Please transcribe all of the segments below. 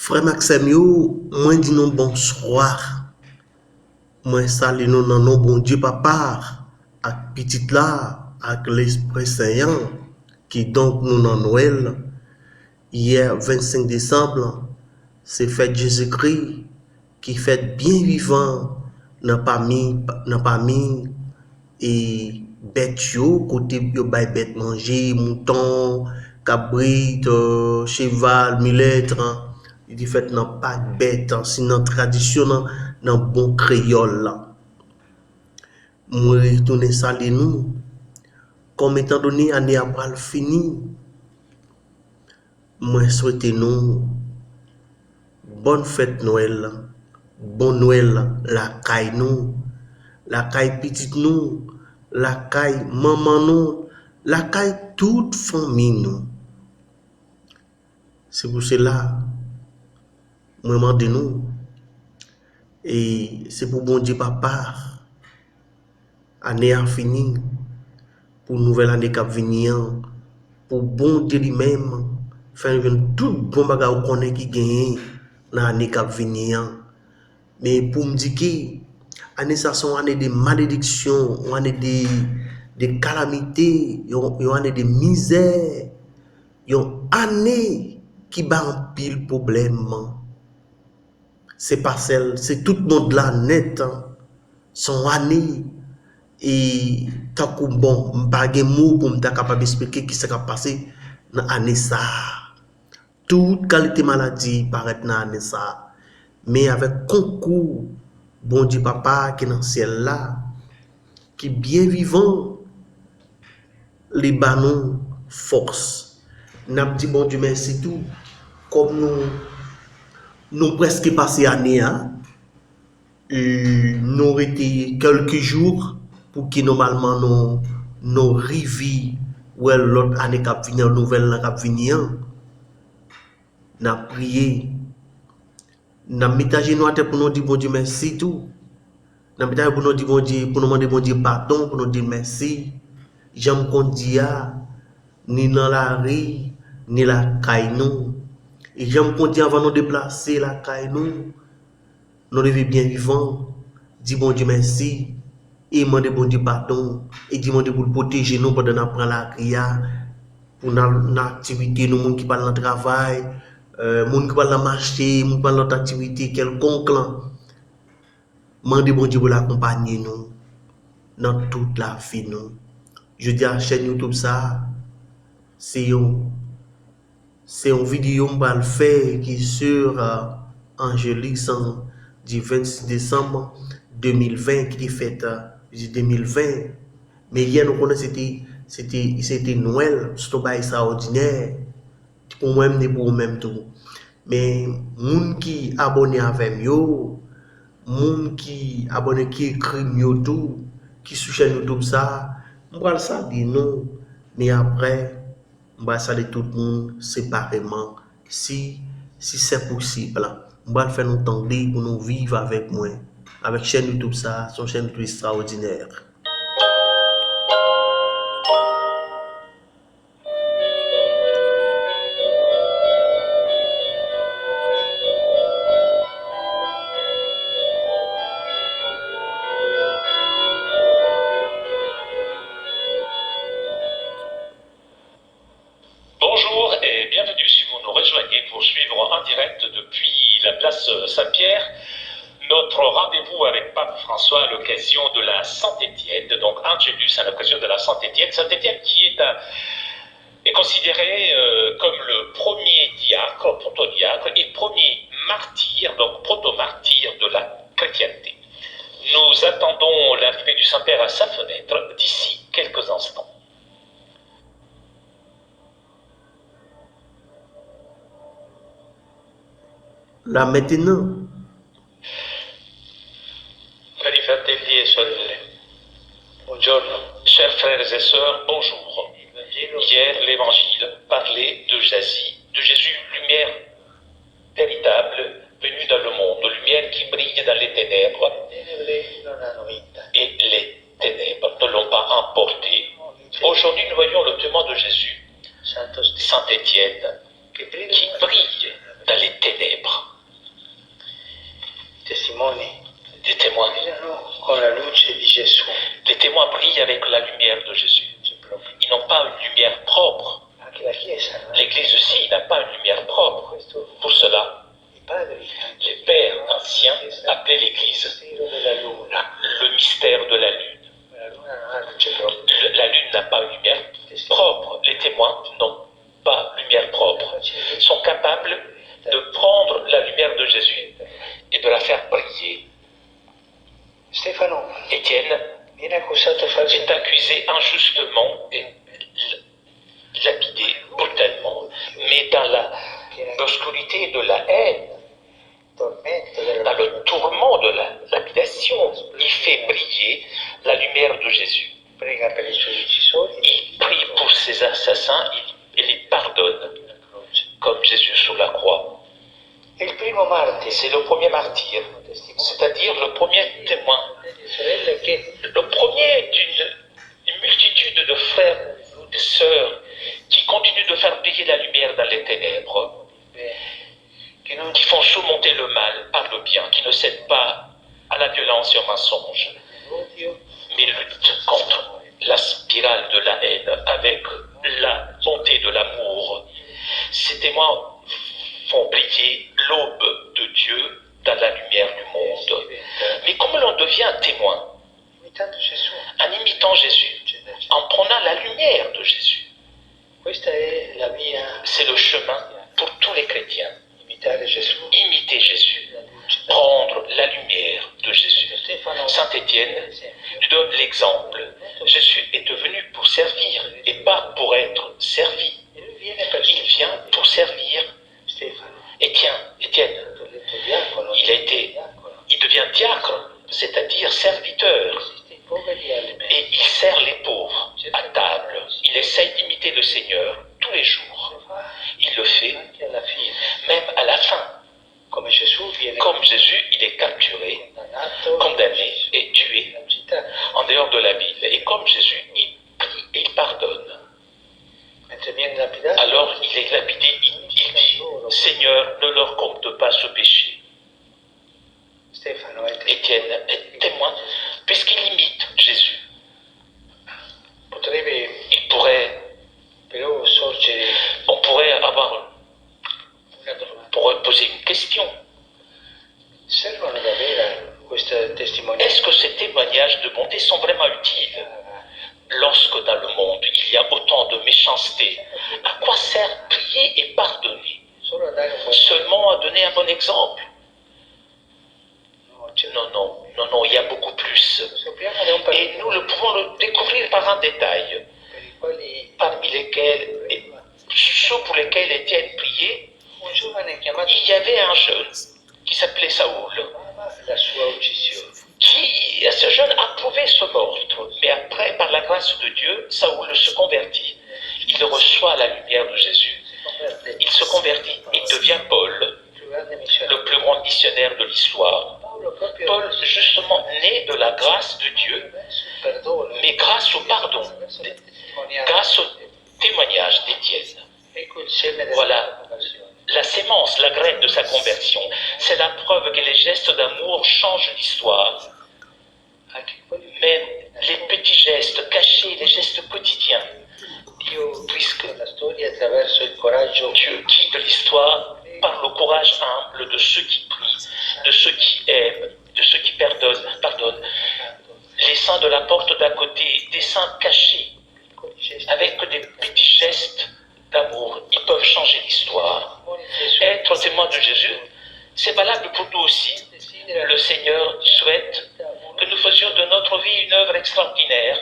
Frère Maxime, moi dis non bonsoir. Moi salue nous dans nos bon Dieu papa, avec petite là, avec l'Esprit Saint, qui donc nous dans Noël. Hier 25 décembre, c'est fête Jésus-Christ, qui fête bien vivant, n'a pas mis et bête yo, côté yo bay bête manger, mouton, cabrit, cheval, millet, il dit fait nan pas bête, sinon tradition nan bon créole là. Moi retourner saler nous, comme étant donné année après le fini, moi souhaite nous bonne fête Noël, bon Noël la caille nous, la caille petite nous, la caille maman nous, la caille toute famille nous. C'est pour cela, moi demande nous, et c'est pour bon Dieu papa, année à fini, pour nouvelle année qui venir, pour bon Dieu lui-même, faire tout bon bagage qu'on ait qui gagne dans l'année qui venir. Mais pour me dire que année ça sont année de malédiction, année de calamité, année de misère, année qui bat un pile problème. C'est pas celle, c'est tout le monde là net, son année et tant que bon, pas de mots pour me capable d'expliquer qui s'est passé dans l'année ça. Toute qualité maladie paraît dans l'année ça. Mais avec concours, bon Dieu papa qui est dans le ciel là, qui est bien vivant, les banons force. N'a dit bon Dieu merci tout, comme nous presque passé année, nous avons été quelques jours pour que normalement nous rivières ou l'autre année qui vient, nouvelle qui vient, nous avons prié. Nous avons mis à genoux pour nous dire bon Dieu merci tout. Nous avons mis pour nous dire bon Dieu, pour nous demander bon Dieu pardon, pour nous dire merci. J'aime qu'on dise ni dans la rue, ni la caille nous. Et j'aime qu'on dise avant de nous déplacer la caille nous devons bien vivant. Dis bon Dieu merci. Et demander bon Dieu pardon. Et demander pour protéger nous pendant qu'on prend la cria. Pour notre activité, nous, qui parlent de travail, gens qui parlent de marché, gens qui parlent d'activité quelconque. Demandez bon Dieu pour l'accompagner nous dans toute la vie. Nous. Je dis à la chaîne YouTube ça, c'est une vidéo que je vais faire qui est sur Angélique du 26 décembre 2020 qui est faite 2020. Mais hier, nous connaissons c'était Noël, c'était pas extraordinaire. Pour moi-même et pour moi-même tout. Mais gens qui abonnent avec moi, gens qui abonnent qui écrit mieux tout, qui sur chaîne YouTube ça, on va ça dire non. Mais après, on va saluer tout le monde séparément si c'est possible. On va le faire nous entendre pour nous vivre avec moi. Avec chaîne YouTube ça, son chaîne YouTube extraordinaire. Bonjour et bienvenue si vous nous rejoignez pour suivre en direct depuis la place Saint-Pierre notre rendez-vous avec Pape François à l'occasion de la Saint-Étienne, donc Angelus à l'occasion de la Saint-Étienne. Saint-Étienne qui est considéré comme le premier diacre, protodiacre et premier martyr, donc proto-martyr de la chrétienté. Nous attendons l'arrivée du Saint-Père à sa fenêtre d'ici quelques instants. Là maintenant. Cari fratelli e sorelle, buongiorno. Chers frères et sœurs, bonjour. Hier, l'Évangile parlait de Jésus, lumière véritable, venue dans le monde, lumière qui brille dans les ténèbres. Et les ténèbres ne l'ont pas emporté. Aujourd'hui, nous voyons le témoin de Jésus, Saint Étienne, qui brille dans les ténèbres. Testimoni Des témoins. brillano con la luce di Gesù. Les témoins brillent avec la lumière de Jésus. Ils n'ont pas une lumière propre. Anche la Chiesa, no? L'Église aussi n'a pas une lumière propre. Pour cela, I padri, les pères anciens appelaient l'Église il mistero della luna. le mystère de la lune. La luna non ha luce propria. La lune n'a pas une lumière propre. Les témoins n'ont pas lumière propre. Ils sont capables de prendre la lumière de Jésus et de la faire briller. Stefano Étienne viene accusato est falsamente. accusé injustement et lapidé brutalement, mais dans l'obscurité de la haine, Tormento dans della le tourment de la lapidation, il fait briller la lumière de Jésus. prega per i suoi uccisori Il prie pour ses assassins et les pardonne, la croce. comme Jésus sur la croix. E il primo martire, C'est le premier martyr, c'est-à-dire le premier témoin, le sorelle che le premier d'une multitude de frères et de sœurs qui continuent de faire briller la lumière dans les ténèbres, che non qui font surmonter le mal par le bien, qui ne cèdent pas à la violence et au mensonge, odio mais luttent contre la spirale de la haine avec la bonté de l'amour. Ces témoins font briller l'aube de Dieu dans la lumière du monde. Mais comment l'on devient témoin? imitando Gesù. En imitant Jésus, en prenant la lumière de Jésus. Questa è la via, C'est le chemin pour tous les chrétiens. imitare Gesù, Imiter Jésus, la luce. prendre la lumière de Jésus. Stefano, Saint Étienne nous donne l'exemple. Jésus est venu pour servir et pas pour être servi. e lui viene per Il vient pour servir. Stefano, Étienne, ho detto diacono, il devient diacre, c'est-à-dire serviteur. assiste i poveri alle messe. Et il sert les pauvres à table. Il essaye d'imiter le Seigneur tous les jours. Lo fa Il le fait anche alla fine. même à la fin. Come Gesù viene Comme Jésus, il est capturé, condannato condamné et tué nella città, en dehors de la ville. Et comme Jésus, il prie et il pardonne. mentre viene lapidato, Alors il est lapidé, il dit, Seigneur, ne leur compte pas ce péché. Stefano è Étienne est témoin puisqu'il imite Jésus. potrebbe Il pourrait, però sorgere on pourrait avoir, una domanda. pourrait poser une question. Servono davvero queste testimonianze? Est-ce que ces témoignages de bonté sont vraiment utiles lorsque dans le monde il y a autant de méchanceté? À quoi sert prier et pardonner? Solo a dare un po'. Seulement à donner un bon exemple? No, c'è Non, il y a beaucoup plus. Sappiamo da un paio Et nous le pouvons le découvrir par un détail, per i quali parmi lesquels, et ceux pour lesquels Étienne priait. un giovane chiamato Il y avait un jeune qui s'appelait Saoul, amava la sua uccisione. qui, ce jeune, approuvait ce meurtre. Mais après, par la grâce de Dieu, Saoul se convertit. Il reçoit la lumière de Jésus. Il se convertit et devient Paul, Il più grande missionario. le plus grand missionnaire de l'histoire. Paolo proprio Paul, justement, né de la grâce de Dieu, sul perdono, mais grâce au pardon, verso la testimonianza. grâce au témoignage d'Étienne. Ecco il seme della Voilà. conversione. La sémence, la graine de sa conversion, c'est la preuve que les gestes d'amour changent l'histoire. Anche quelli Même les petits gestes cachés, les gestes quotidiens. Dio Puisque la storia attraverso il coraggio Dieu guide l'histoire par le courage humble de ceux qui prient, de ceux qui aiment, de ceux qui pardonnent. Les saints de la porte d'à côté, des saints cachés, piccoli gesti. avec des petits gestes d'amour, ils peuvent changer l'histoire. Être témoin de Jésus, c'est valable pour nous aussi. Le Seigneur souhaite que nous faisions de notre vie une œuvre extraordinaire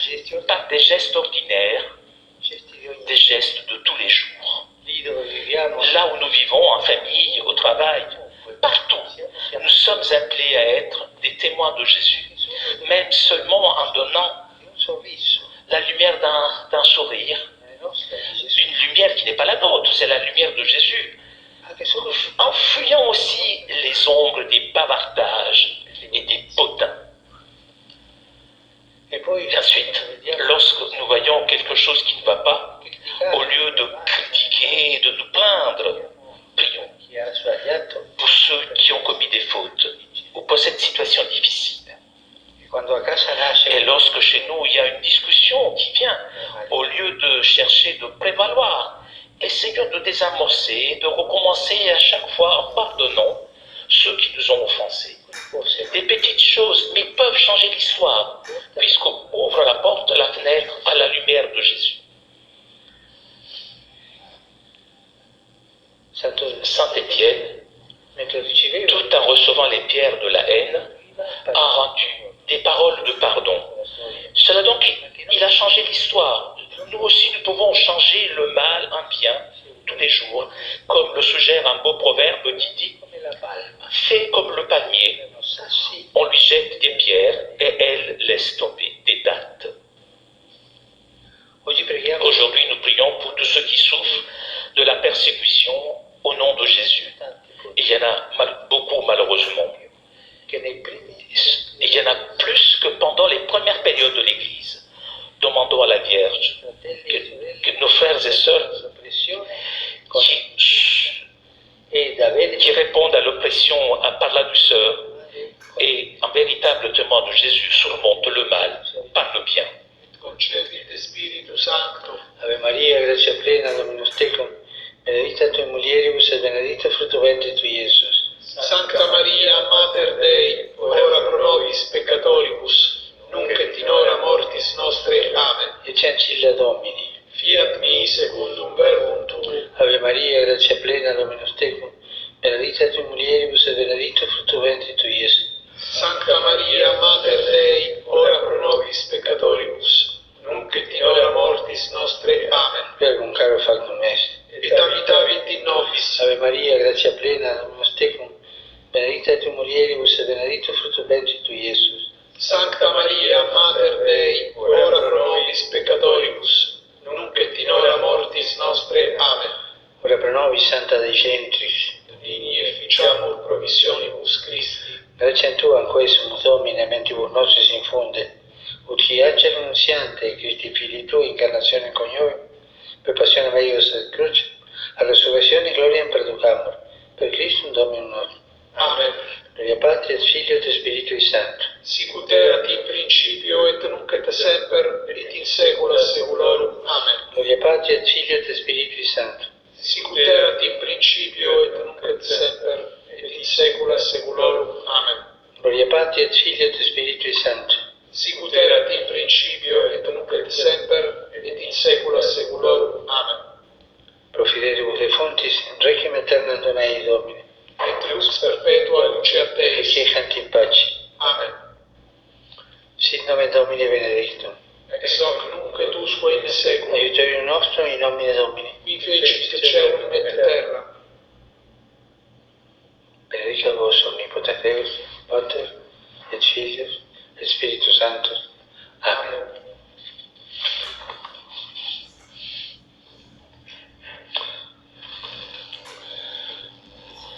Gesti par des gestes ordinaires, gesti di ogni des gestes de tous les jours. lì dove viviamo. Là où nous vivons, en famille, au travail, partout, nous sommes appelés à être des témoins de Jésus, même seulement en donnant Di un sorriso la lumière d'un sourire, nelle nostre di Gesù. une lumière qui n'est pas la nôtre, c'est la lumière de Jésus, Anche solo en fuyant aussi les ombres des bavardages et des potins. e poi Et ensuite, lorsque nous voyons quelque chose qui ne va pas, au lieu de critiquer, de nous plaindre, prions. chi chi ha sbagliato, pour ceux qui ont commis des fautes ou pour cette situation difficile. e quando a casa nasce Et lorsque chez nous il y a une discussion qui vient, au lieu de chercher de prévaloir, essayons de désamorcer et de recommencer à chaque fois en pardonnant ceux qui nous ont offensés. forse Des petites choses, mais peuvent changer l'histoire, puisqu'on ouvre la porte, la fenêtre à la lumière de Jésus. Saint Étienne, mentre riceveva tout en recevant les pierres de la haine, a rendu des paroles de pardon. Cela donc, il a changé l'histoire. Nous aussi, nous pouvons changer le mal en bien tous les jours, comme le suggère un beau proverbe qui dit come la palma, « Fais comme le palmier, erano sassi. on lui jette des pierres et elle laisse tomber des dattes. » Oggi preghiamo Aujourd'hui, nous prions pour tous ceux qui souffrent de la persécution au nom de Jésus. Il y en a beaucoup malheureusement. che nei primi Il y en a plus que pendant les premières périodes de l'Église. Demandons à la Vierge fratelli e sorelle que nos frères et sœurs l'oppressione qui répondent à l'oppression par la douceur et en véritable témoin de Jésus surmontent le mal par le bien. Concedite Spiritu Sancto, Ave Maria, grazia plena, Dominus tecum, benedicta tui mulieribus et benedictus fructus ventris tui, Iesus. Sancta Maria, Mater Dei, ora pro nobis peccatoribus, nunc et in hora mortis nostre. Amen. Ecce ancilla Domini. Fiat mi secundum verbum tuum. Ave Maria, grazia plena, Dominus tecum, benedicta tui mulieribus et benedictus fructus ventris tui, Iesus. Sancta Maria, Mater Dei, ora pro nobis peccatoribus, nunc et in hora mortis nostre. Amen. Vergum caro factum est. Et habitavit in nobis. Ave Maria, grazia plena, Dominus tecum, benedicta tui mulieribus et benedictus fructus ventris tui, Iesus. Sancta Maria, Mater Dei, ora pro nobis peccatoribus, nunc et in hora mortis nostre. Amen. Ora pro nobis Santa Dei Centris. Digni efficiamur promissionibus Christi. Grazie tua in questo Domine, mentibus nostris infunde, ut qui age annunziante Christi Fili tu, incarnazione coniovim, per passione meius et cruce, a resurrezione gloriam perducamur, per Christum Dominum nostrum. Amen. Gloria Patri et Filio et Spiritui Sancto. Sicut erat in principio et nunc et semper et in saecula saeculorum. Amen. Gloria Patri et Filio et Spiritui Sancto. Sicut erat in principio et nunc et semper et in saecula saeculorum. Amen. Gloria Patri et Filio et Spiritui Sancto. Sicut erat in principio et nunc et semper et in saecula saeculorum. Amen. Pro fidelibus defuntis, requiem aeternam dona ei Domine, Et lux perpetua luceat et eis. quiescant in pace. Amen. Sit nomen Domini benedictum. Ex hoc nunc et usque in saecula. Aiuterium nostrum in nomine Domini. Qui fecit caelum et terra. Benedicat vos omnipotens Deus, Pater, et Filius, et Spiritus Sanctus. Amen.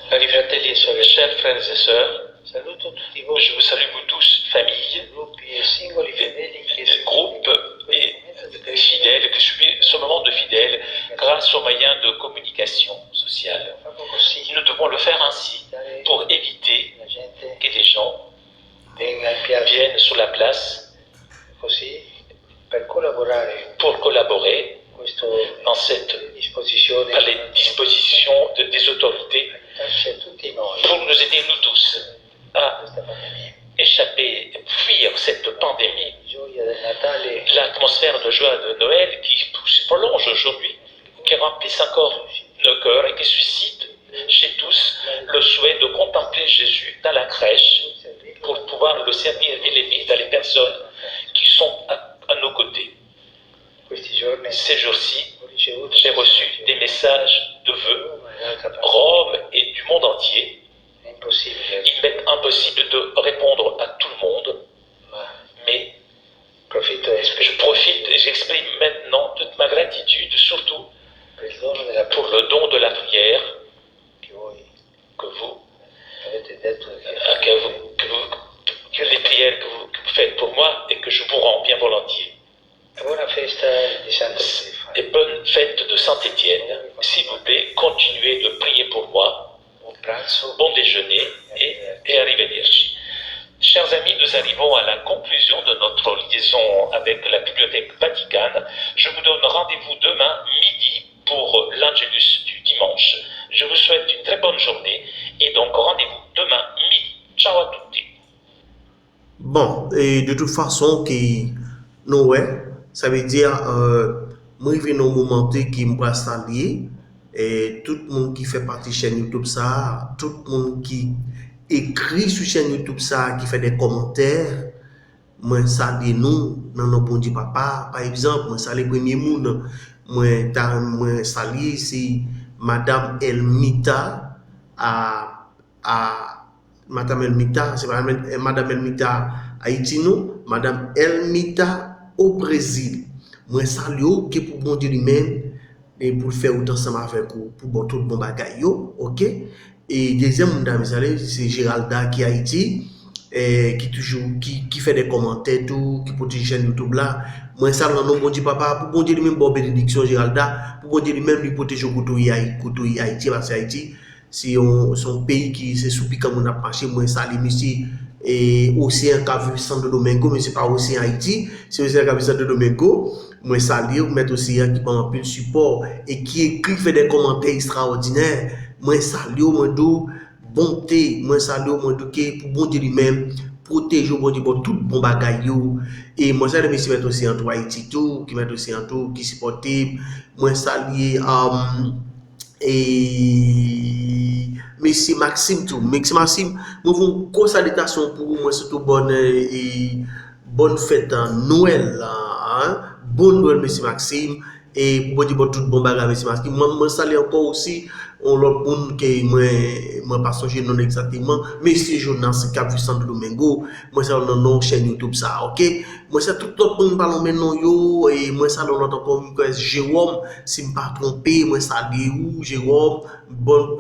Cari fratelli e sorelle, Chers frères et sœurs, saluto tutti voi, je vous salue vous tous, famille, gruppi e singoli fedeli che groupes et fidèles, que je suis ce moment de fidèles grâce aux moyens de communication sociale. Proprio così, Nous devons le faire ainsi pour éviter la gente que les gens venga in piazza viennent sur la place così per collaborare pour collaborer con questa dans cette disposizione par les dispositions des autorités aiutarci a tutti noi pour nous aider nous tous à questa pandemia. échapper, fuir cette pandémie. Gioia del Natale L'atmosphère de joie de Noël qui se prolonge aujourd'hui, qui remplisse encore nos cœurs et qui suscite chez tous le souhait de contempler Jésus dans la crèche pour pouvoir le servir et l'aimer dans les personnes qui sont à nos côtés. questi giorni Ces jours-ci, ho ricevuto j'ai reçu des messages de vœux, Roma e d'altra parte. Rome et du monde entier. È impossibile, Il m'est impossible de répondre à tout le monde, ma mais approfitto e je profite et j'exprime maintenant toute ma gratitude, surtout per il dono della pour le don de la prière che voi que vous, avete detto que les prières que vous faites pour moi et que je vous rends bien volontiers. buona festa di Santo Stefano. Et bonne fête de Saint-Étienne. S'il vous plaît, continuez de prier pour moi. bon déjeuner et arrivederci. Chers amis, nous arrivons à la conclusion de notre liaison avec la Bibliothèque Vaticane. Je vous donne rendez-vous demain midi pour l'Angelus du dimanche. Je vous souhaite une très bonne journée et donc rendez-vous demain midi. Ciao à tutti. Bon, et de toute façon, ça veut dire, moi, il y a un moment qui me saluer et tout le monde qui fait partie de la chaîne YouTube, ça, tout le monde qui écrit sur la chaîne YouTube, ça, qui fait des commentaires, moi, salue nous, dans nos bon Dieu papa, par exemple, moi, salue le premier monde, moi, salue, c'est Madame Elmita Madame Elmita, c'est Madame Elmita Haïti, non? Madame Elmita au Brésil. Moi, salue qui pour bon Dieu lui-même et pour faire autant ensemble avec vous, pour bon tout bon bagay yo, ok? Et deuxième madame c'est Géralda qui est Haïti, qui toujours qui fait des commentaires tout, qui protège chaîne YouTube là. Moi salue non bon Dieu papa, pour bon Dieu lui-même bonne bénédiction Géralda, pour bon Dieu lui-même lui protéger couteau Haïti parce que Haïti c'est son pays qui c'est soupi comme on a marché. Moi salue ici et océan qui a vu Santo Domingo, mais c'est pas océan Haïti, c'est océan qui a vu Santo Domingo. Moi salue mettre océan qui prend un peu de support et qui écrit fait des commentaires extraordinaires. Moi salue moi dou bonté, moi salue moi dou que pour bon Dieu lui-même protéger bon Dieu pour tout bon bagay yo. Et moi salue monsieur mettre océan tout Haïti tout qui met océan tout qui supporter. Moi salue et Monsieur Maxime tout, Maxime, nous avons une grosse salutation pour moi, surtout bonne fête en Noël, hein? Bonne Noël, Monsieur Maxime, et pour dire tout bon bagage, Monsieur Maxime. Moi, salue encore aussi, l'autre monde que moi, pas songer non exactement, Monsieur Jonas, qui a vu Santo Domingo, moi, ça, dans nos chaîne YouTube, ça, ok? Moi, c'est tout l'autre monde parlant maintenant, yo, et moi, ça, l'autre encore, Jérôme, si je ne me pas trompé, moi, salue, Jérôme, bonne